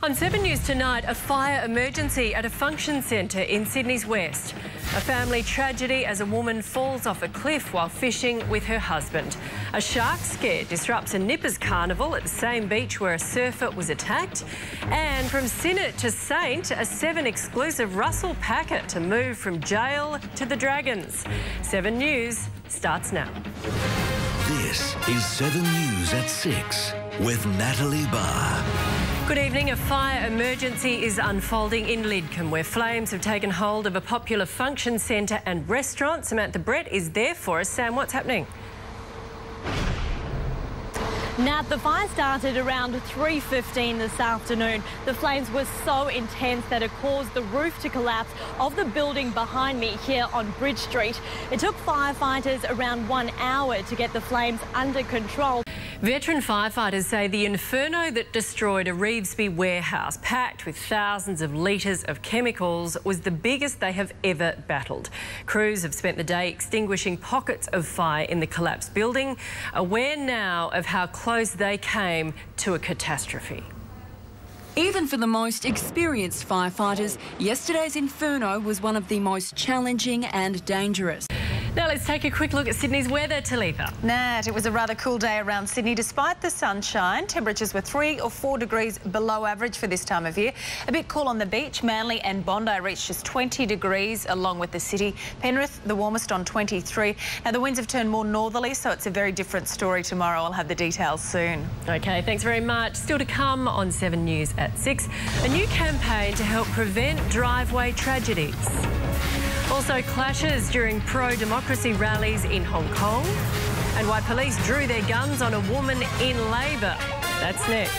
On 7 News tonight, a fire emergency at a function centre in Sydney's West. A family tragedy as a woman falls off a cliff while fishing with her husband. A shark scare disrupts a nippers carnival at the same beach where a surfer was attacked. And from sinner to saint, a Seven exclusive Russell Packer to move from jail to the Dragons. 7 News starts now. This is 7 News at 6 with Natalie Barr. Good evening. A fire emergency is unfolding in Lidcombe, where flames have taken hold of a popular function centre and restaurant. Samantha Brett is there for us. Sam, what's happening? Nat, the fire started around 3:15 this afternoon. The flames were so intense that it caused the roof to collapse of the building behind me here on Bridge Street. It took firefighters around 1 hour to get the flames under control. Veteran firefighters say the inferno that destroyed a Revesby warehouse packed with thousands of litres of chemicals was the biggest they have ever battled. Crews have spent the day extinguishing pockets of fire in the collapsed building, aware now of how close they came to a catastrophe. Even for the most experienced firefighters, yesterday's inferno was one of the most challenging and dangerous. Now let's take a quick look at Sydney's weather, Talitha. Nat, it was a rather cool day around Sydney despite the sunshine. Temperatures were 3 or 4 degrees below average for this time of year. A bit cool on the beach. Manly and Bondi reached just 20 degrees along with the city. Penrith, the warmest on 23. Now the winds have turned more northerly, so it's a very different story tomorrow. I'll have the details soon. OK, thanks very much. Still to come on 7 News at 6. A new campaign to help prevent driveway tragedies. Also clashes during pro-democracy rallies in Hong Kong, and why police drew their guns on a woman in Labor. That's next.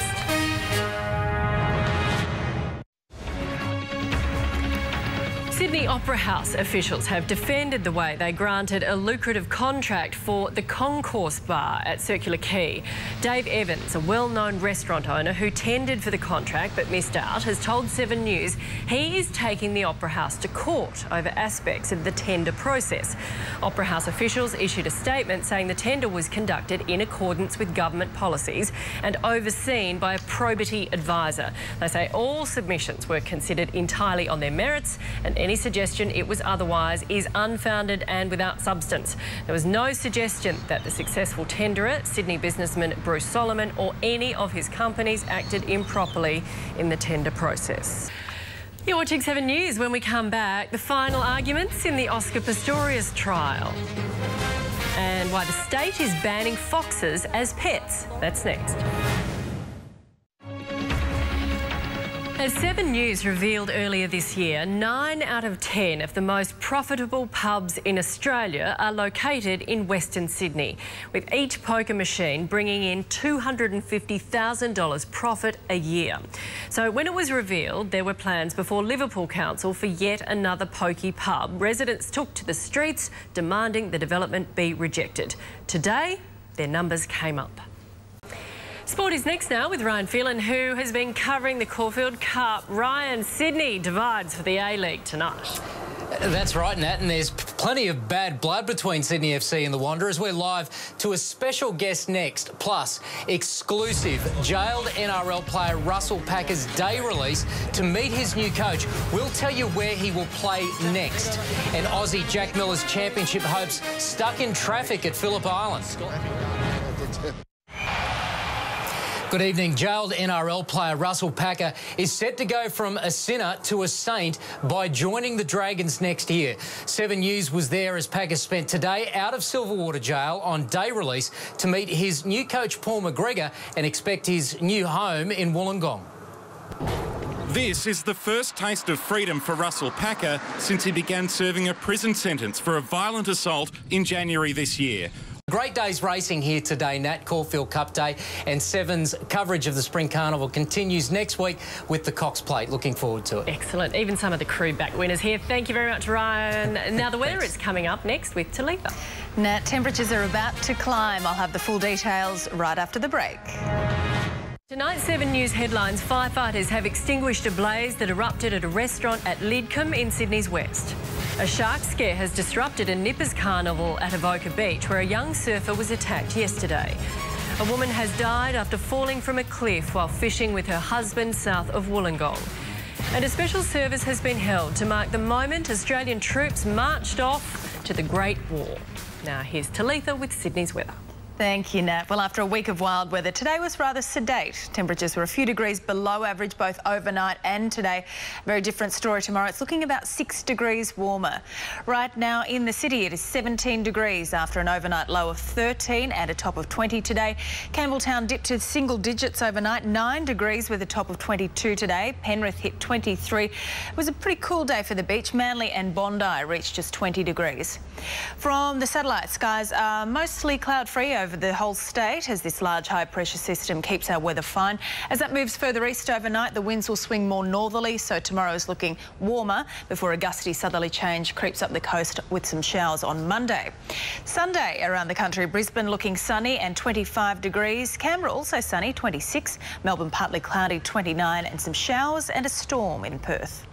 Sydney Opera House officials have defended the way they granted a lucrative contract for the Concourse Bar at Circular Quay. Dave Evans, a well-known restaurant owner who tendered for the contract but missed out, has told 7 News he is taking the Opera House to court over aspects of the tender process. Opera House officials issued a statement saying the tender was conducted in accordance with government policies and overseen by a probity advisor. They say all submissions were considered entirely on their merits, and any suggestion it was otherwise is unfounded and without substance. There was no suggestion that the successful tenderer, Sydney businessman Bruce Solomon, or any of his companies acted improperly in the tender process. You're watching 7 News. When we come back, the final arguments in the Oscar Pistorius trial and why the state is banning foxes as pets. That's next. As 7 News revealed earlier this year, 9 out of 10 of the most profitable pubs in Australia are located in Western Sydney, with each poker machine bringing in $250,000 profit a year. So when it was revealed there were plans before Liverpool Council for yet another pokey pub, residents took to the streets demanding the development be rejected. Today, their numbers came up. Sport is next now with Ryan Phelan, who has been covering the Caulfield Cup. Ryan, Sydney divides for the A-League tonight. That's right, Nat, and there's plenty of bad blood between Sydney FC and the Wanderers. We're live to a special guest next, plus exclusive jailed NRL player Russell Packer's day release to meet his new coach. We'll tell you where he will play next. And Aussie Jack Miller's championship hopes stuck in traffic at Phillip Island. Good evening. Jailed NRL player Russell Packer is set to go from a sinner to a saint by joining the Dragons next year. 7 News was there as Packer spent today out of Silverwater Jail on day release to meet his new coach Paul McGregor and expect his new home in Wollongong. This is the first taste of freedom for Russell Packer since he began serving a prison sentence for a violent assault in January this year. Great days racing here today, Nat. Caulfield Cup Day, and 7's coverage of the Spring Carnival continues next week with the Cox Plate. Looking forward to it. Excellent. Even some of the crew back winners here. Thank you very much, Ryan. Now the weather is coming up next with Talitha. Nat, temperatures are about to climb. I'll have the full details right after the break. Tonight's 7 News headlines: firefighters have extinguished a blaze that erupted at a restaurant at Lidcombe in Sydney's West. A shark scare has disrupted a nippers carnival at Avoca Beach where a young surfer was attacked yesterday. A woman has died after falling from a cliff while fishing with her husband south of Wollongong. And a special service has been held to mark the moment Australian troops marched off to the Great War. Now here's Talitha with Sydney's weather. Thank you, Nat. Well, after a week of wild weather, today was rather sedate. Temperatures were a few degrees below average both overnight and today. Very different story tomorrow. It's looking about 6 degrees warmer. Right now in the city, it is 17 degrees after an overnight low of 13 and a top of 20 today. Campbelltown dipped to single digits overnight, 9 degrees with a top of 22 today. Penrith hit 23. It was a pretty cool day for the beach. Manly and Bondi reached just 20 degrees. From the satellite, skies are mostly cloud-free over the whole state as this large high pressure system keeps our weather fine. As that moves further east overnight, the winds will swing more northerly, so tomorrow is looking warmer before a gusty southerly change creeps up the coast with some showers on Monday. Sunday around the country, Brisbane looking sunny and 25 degrees. Canberra also sunny, 26. Melbourne partly cloudy, 29, and some showers and a storm in Perth.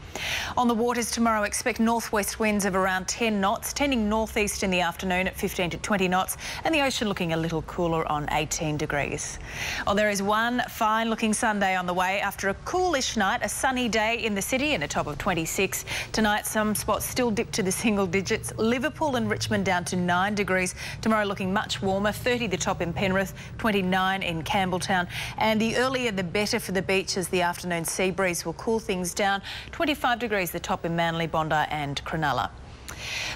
On the waters tomorrow, expect northwest winds of around 10 knots, tending northeast in the afternoon at 15 to 20 knots, and the ocean looking a little cooler on 18 degrees. Well, there is one fine-looking Sunday on the way. After a coolish night, a sunny day in the city and a top of 26. Tonight, some spots still dip to the single digits. Liverpool and Richmond down to 9 degrees. Tomorrow looking much warmer, 30 the top in Penrith, 29 in Campbelltown. And the earlier the better for the beach as the afternoon sea breeze will cool things down. 25 degrees the top in Manly, Bondi and Cronulla.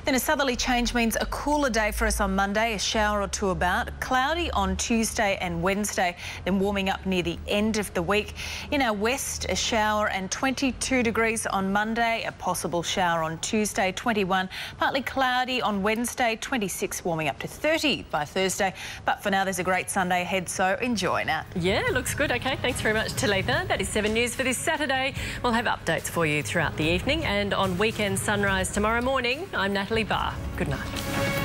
Then a southerly change means a cooler day for us on Monday, a shower or two about. Cloudy on Tuesday and Wednesday, then warming up near the end of the week. In our west, a shower and 22 degrees on Monday, a possible shower on Tuesday, 21. Partly cloudy on Wednesday, 26, warming up to 30 by Thursday. But for now, there's a great Sunday ahead, so enjoy now. Yeah, looks good. OK, thanks very much, Talitha. That is 7 News for this Saturday. We'll have updates for you throughout the evening and on Weekend Sunrise tomorrow morning. I'm Natalie Barr. Good night.